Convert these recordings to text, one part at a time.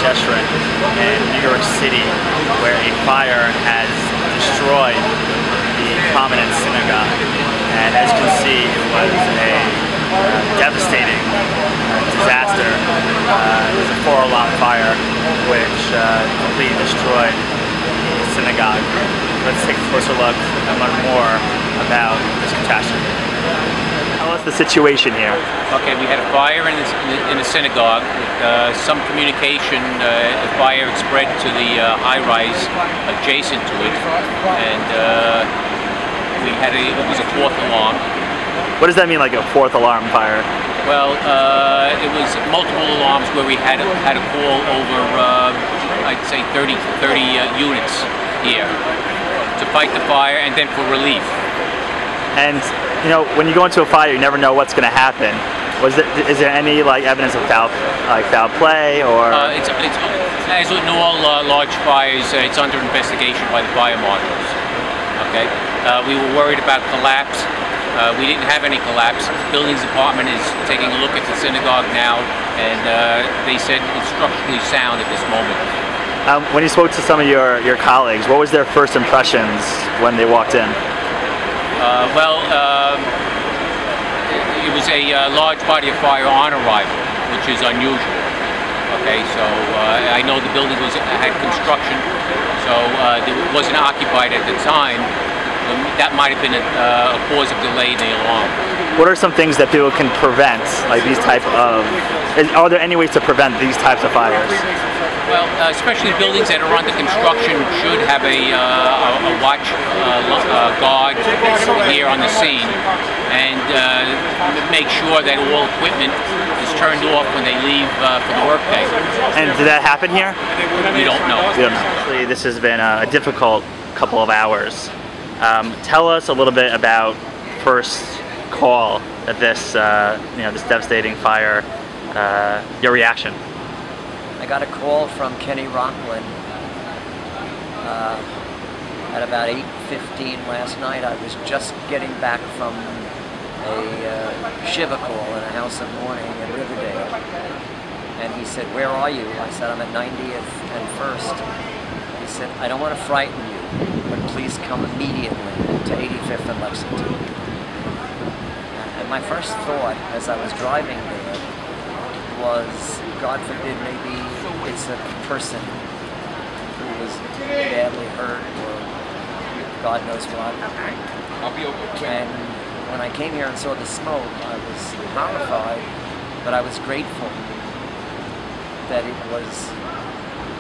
Jeshurun in New York City, where a fire has destroyed the prominent synagogue. And as you can see, it was a devastating disaster. It was a 4-alarm fire which completely destroyed the synagogue. Let's take a closer look and learn more about this catastrophe. Tell us the situation here. Okay, we had a fire in the synagogue with some communication. The fire spread to the high-rise adjacent to it, and it was a 4th alarm. What does that mean, like a 4th alarm fire? Well, it was multiple alarms where we had a call over, I'd say 30 units here to fight the fire and then for relief. And you know, when you go into a fire, you never know what's going to happen. Is there any evidence of foul play or? It's as with all large fires, it's under investigation by the fire marshals. Okay, we were worried about collapse. We didn't have any collapse. The buildings department is taking a look at the synagogue now, and they said it's structurally sound at this moment. When you spoke to some of your colleagues, what was their first impressions when they walked in? It was a large body of fire on arrival, which is unusual. Okay, so I know the building had construction, so it wasn't occupied at the time. That might have been a cause of delay in the alarm. What are some things that people can prevent, like these type of? Are there any ways to prevent these types of fires? Well, especially buildings that are under construction should have a watch guard here on the scene, and make sure that all equipment is turned off when they leave for the workday. And did that happen here? We don't know. Actually, this has been a difficult couple of hours. Tell us a little bit about first call at this, this devastating fire. Your reaction. I got a call from Kenny Rockland at about 8:15 last night. I was just getting back from a Shiva call in a house of mourning in Riverdale, and he said, "Where are you?" I said, "I'm at 90th and 1st." He said, "I don't want to frighten you, but please come immediately to 85th and Lexington." And my first thought as I was driving there was, God forbid, maybe it's a person who was badly hurt or God knows what. And when I came here and saw the smoke, I was horrified, but I was grateful that it was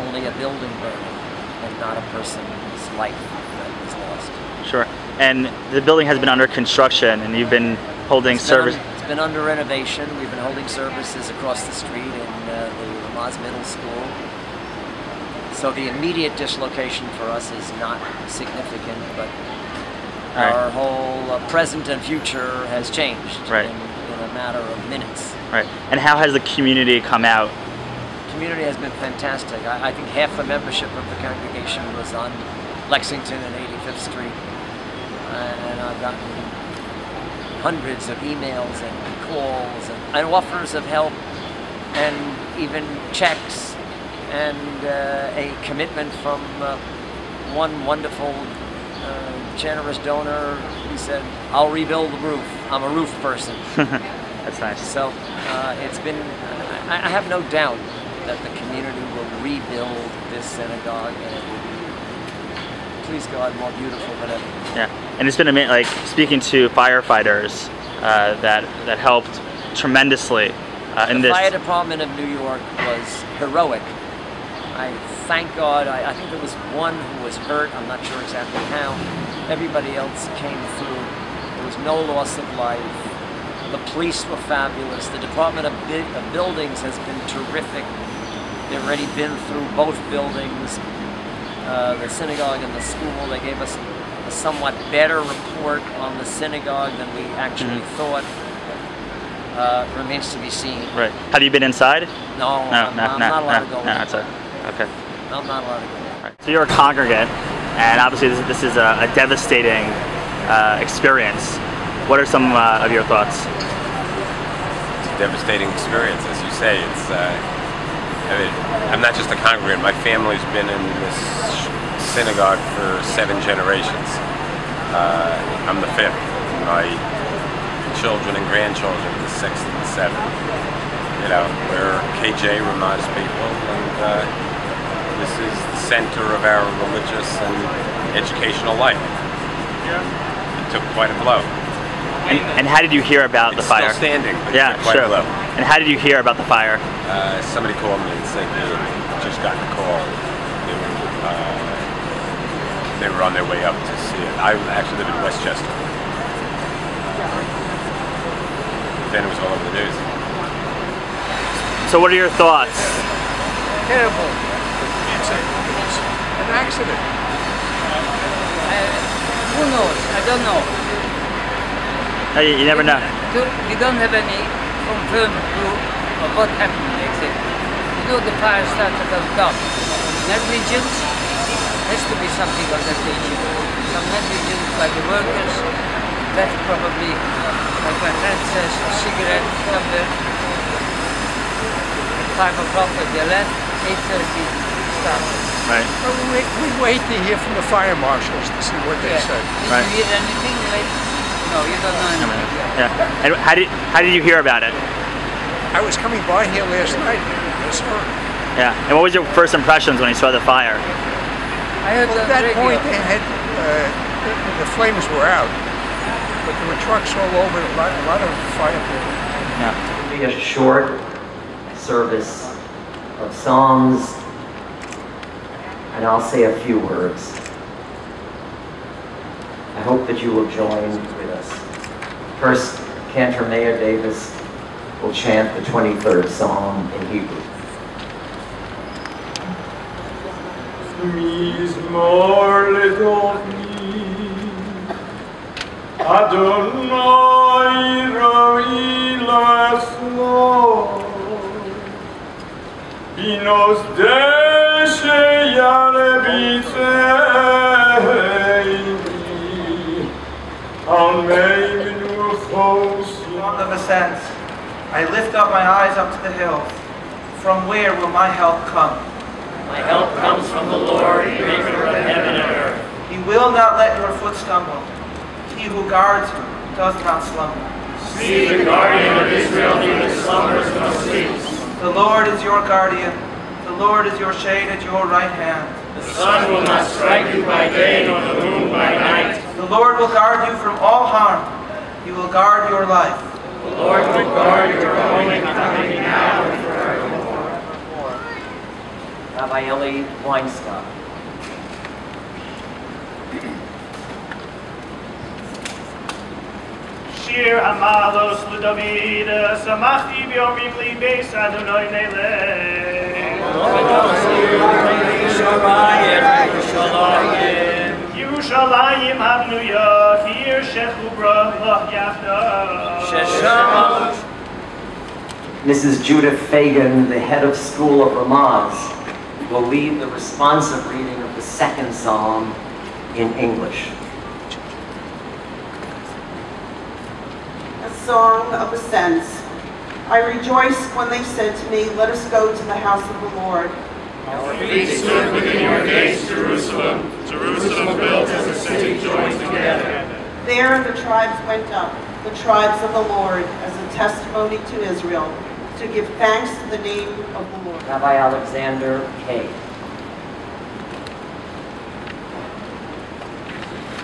only a building burning and not a person's life that was lost. Sure. And the building has been under construction, and you've been holding service. It's been under renovation. We've been holding services across the street in the Ramaz Middle School. So the immediate dislocation for us is not significant, but our whole present and future has changed in a matter of minutes. Right. And how has the community come out? The community has been fantastic. I think half the membership of the congregation was on Lexington and 85th Street, and I've gotten hundreds of emails and calls and offers of help, and even checks, and a commitment from one wonderful generous donor. He said, "I'll rebuild the roof. I'm a roof person." That's nice. So it's been, I have no doubt that the community will rebuild this synagogue, and it will be, please God, more beautiful than ever. Yeah, and it's been amazing, like speaking to firefighters that helped tremendously in this. The fire department of New York was heroic. I thank God. I think there was one who was hurt. I'm not sure exactly how. Everybody else came through. There was no loss of life. The police were fabulous. The Department of Buildings has been terrific. They've already been through both buildings, the synagogue and the school. They gave us a somewhat better report on the synagogue than we actually thought. Remains to be seen. Right. Have you been inside? No, I'm not allowed to go in. Okay. I'm not allowed to go in. Right. So you're a congregant, and obviously this is a devastating experience. What are some of your thoughts? It's a devastating experience, as you say. It's I mean, I'm not just a congregant. My family's been in this synagogue for 7 generations. I'm the 5th. My children and grandchildren, the 6th and the 7th. You know, we're KJ Ramaz people, and this is the center of our religious and educational life. It took quite a blow. And how did you hear about the fire? It's still standing, but yeah, quite a blow. And how did you hear about the fire? Somebody called me and said they had just gotten a call. They were on their way up to see it. I actually live in Westchester. Then it was all over the news. So what are your thoughts? Terrible. It's an accident. Who knows? I don't know. You never know. We don't have any confirmed proof of what happened, except you know the fire started on top. Negligence has to be something of that nature. Some negligence by the workers, left probably, like my friend says, a cigarette somewhere. At 5 o'clock when they left, 8:30 started. Right. Well, we wait to hear from the fire marshals to see what they say. Did you hear anything? No, you don't know anything. Yeah. And how did you hear about it? I was coming by here last night. I saw it. Yeah. And what was your first impressions when you saw the fire? I heard Well, at that point, they had the flames were out, but there were trucks all over. A lot of fire people. Yeah. Be a short service of psalms, and I'll say a few words. I hope that you will join with us. First, Cantor Mayor Davis will chant the 23rd Psalm in Hebrew. Mizmor leDavid, Adonai roi la'aslo, binos deshe yarebitzei. Song of Ascents. I lift up my eyes up to the hills. From where will my help come? My help comes from the Lord, maker of heaven and earth. He will not let your foot stumble. He who guards you does not slumber. See, the guardian of Israel neither slumbers nor sleeps. The Lord is your guardian. The Lord is your shade at your right hand. The sun will not strike you by day, nor the moon by night. The Lord will guard you from all harm. He will guard your life. The Lord will guard your going and coming now and forevermore. Rabbi Eli Weinstock. Shir Hamalos LeDavid, Samachti B'Yomim Li Beis Adonai Nelech. Yerushalayim Habnuya, Kir Shechubra Yachda. Mrs. Judith Fagan, the head of School of Ramaz, will lead the responsive reading of the 2nd Psalm in English. A song of ascents. I rejoiced when they said to me, let us go to the house of the Lord. Our feet stood within your gates, Jerusalem, Jerusalem built as a city joined together. There the tribes went up, the tribes of the Lord, as a testimony to Israel, to give thanks to the name of the Lord. Rabbi Alexander K.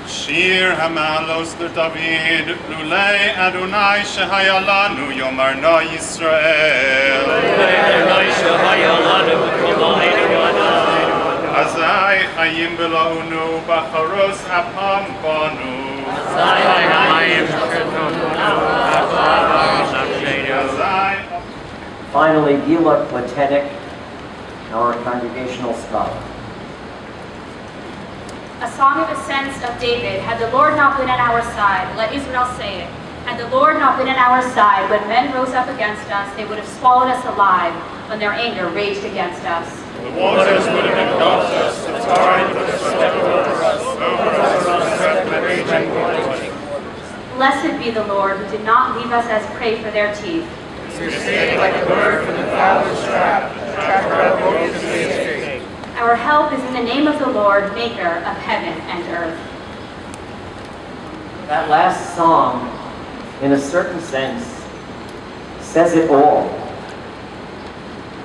Shir Hamalos LeDavid, Lulei Adonai Shehaya Lanu Yomarna Yisrael. Lulei Adonai Shehaya Lanu Yomarna. Azai Chayim B'Launu Bacharos Apam Banu. Azai Chayim Finally, Gila Platetic, our congregational scholar. A song of ascents of David. Had the Lord not been at our side, let Israel say it. Had the Lord not been at our side, when men rose up against us, they would have swallowed us alive when their anger raged against us. The waters would have engulfed us, the tide would have swept over us, the raging waters. Blessed be the Lord, who did not leave us as prey for their teeth. You stayed like a bird from the fowler's trap, help is in the name of the Lord, maker of heaven and earth. That last song, in a certain sense, says it all.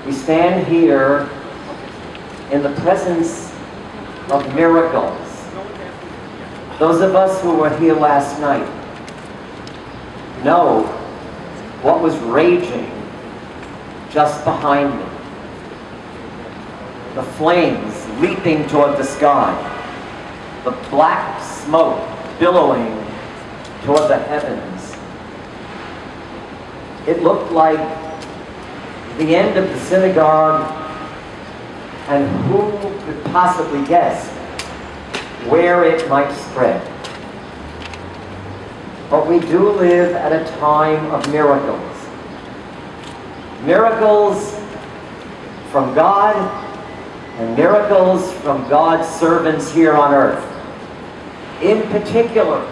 We stand here in the presence of miracles. Those of us who were here last night know what was raging just behind me. The flames leaping toward the sky, the black smoke billowing toward the heavens. It looked like the end of the synagogue, and who could possibly guess where it might spread? But we do live at a time of miracles. Miracles from God and miracles from God's servants here on earth. In particular,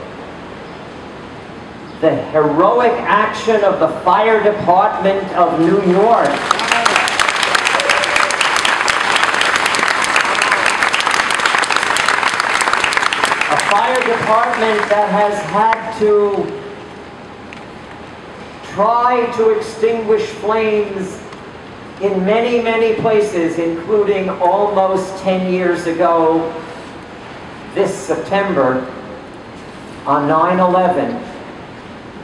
the heroic action of the fire department of New York. A fire department that has had to try to extinguish flames in many, many places, including almost 10 years ago, this September, on 9/11,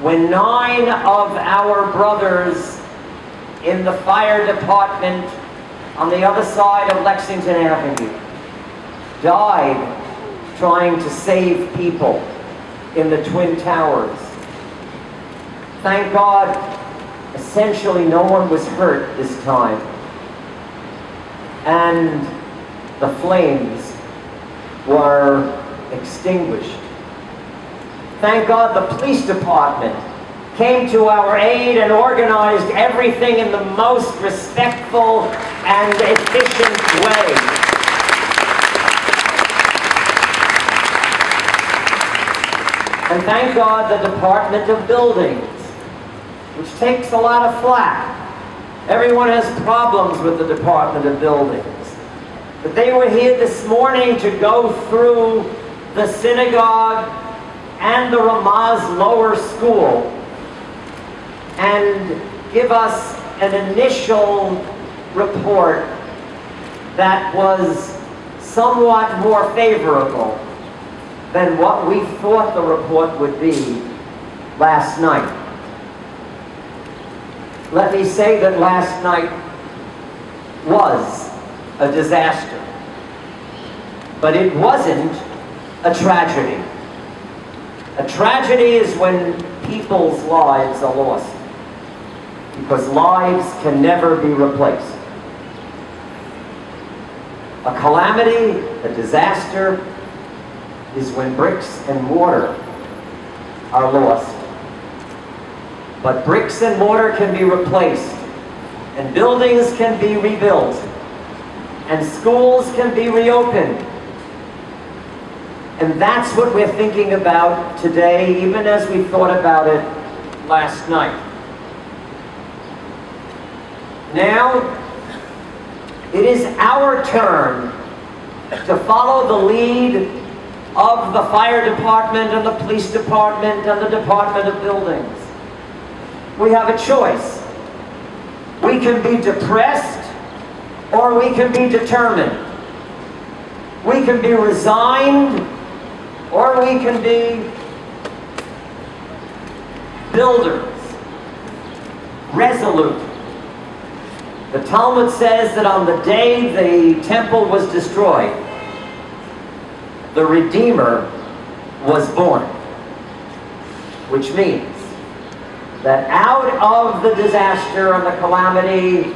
when 9 of our brothers in the fire department on the other side of Lexington Avenue died trying to save people in the Twin Towers. Thank God, essentially no one was hurt this time, and the flames were extinguished. Thank God the police department came to our aid and organized everything in the most respectful and efficient way. And thank God the Department of Buildings, which takes a lot of flack. Everyone has problems with the Department of Buildings. But they were here this morning to go through the synagogue and the Ramaz lower school and give us an initial report that was somewhat more favorable than what we thought the report would be last night. Let me say that last night was a disaster, but it wasn't a tragedy. A tragedy is when people's lives are lost, because lives can never be replaced. A calamity, a disaster, is when bricks and mortar are lost. But bricks and mortar can be replaced, and buildings can be rebuilt, and schools can be reopened. And that's what we're thinking about today, even as we thought about it last night. Now, it is our turn to follow the lead of the fire department and the police department and the Department of Buildings. We have a choice. We can be depressed or we can be determined. We can be resigned or we can be builders, resolute. The Talmud says that on the day the temple was destroyed, the Redeemer was born, which means that out of the disaster and the calamity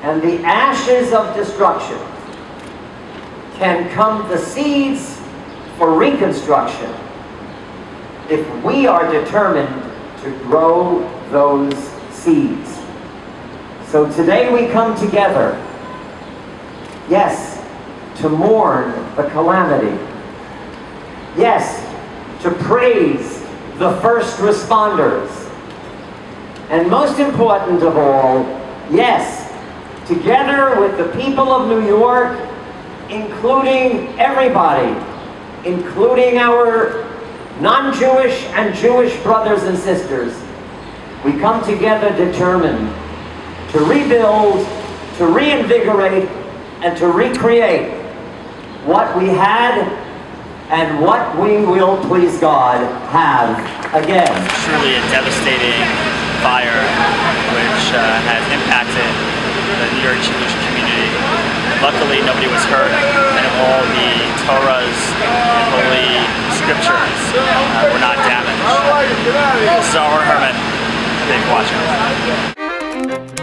and the ashes of destruction can come the seeds for reconstruction if we are determined to grow those seeds. So today we come together, yes, to mourn the calamity, yes, to praise the first responders, and most important of all, yes, together with the people of New York including everybody, including our non-Jewish and Jewish brothers and sisters, we come together determined to rebuild, to reinvigorate, and to recreate what we had and what we will, please God, have again. Truly a devastating fire which has impacted the New York Jewish community. Luckily, nobody was hurt, and all the Torahs and holy scriptures were not damaged. This is our Herman. Thanks for watching.